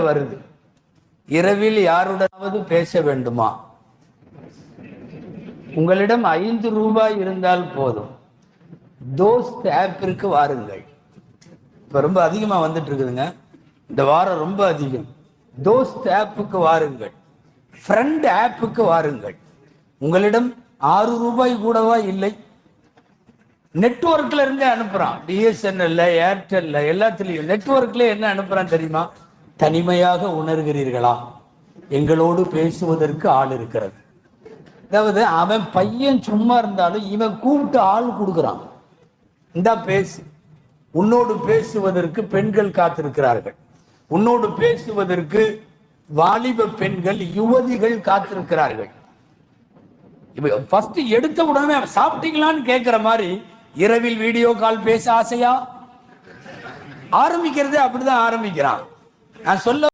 வருது. இரவில் யாருடனாவது பேச வேண்டுமா? உங்களிடம் 5 ரூபாய் இருந்தால் போதும், தோஸ்த் ஆப்பிற்கு வாருங்கள். இப்ப ரொம்ப அதிகமா வந்துட்டு இருக்குதுங்க, இந்த வாரம் ரொம்ப அதிகம். தோஸ்த் ஆப்புக்கு வாருங்கள், ஃப்ரெண்ட் ஆப்புக்கு வாருங்கள். உங்களிடம் 6 ரூபாய் கூடவா இல்லை, நெட்வொர்க்ல இருந்து அனுப்புறான். பிஎஸ்என்எல்ல, ஏர்டெல்ல, எல்லாத்துலயும் நெட்வொர்க்ல என்ன அனுப்புறான் தெரியுமா? தனிமையாக உணர்கிறீர்களா? எங்களோடு பேசுவதற்கு ஆள் இருக்கிறது. அதாவது அவன் பையன் சும்மா இருந்தாலும் இவன் கூப்பிட்டு ஆள் கொடுக்குறான். இந்தா பேசு, உன்னோடு பேசுவதற்கு பெண்கள் காத்திருக்கிறார்கள், உன்னோடு பேசுவதற்கு வாலிப பெண்கள், யுவதிகள் காத்திருக்கிறார்கள். இப்ப ஃபர்ஸ்ட் எடுத்த உடனே சாப்பிட்டீங்களான்னு கேட்கிற மாதிரி இரவில் வீடியோ கால் பேச ஆசையா? ஆரம்பிக்கிறதே அப்படிதான் ஆரம்பிக்கிறான். நான் சொல்ல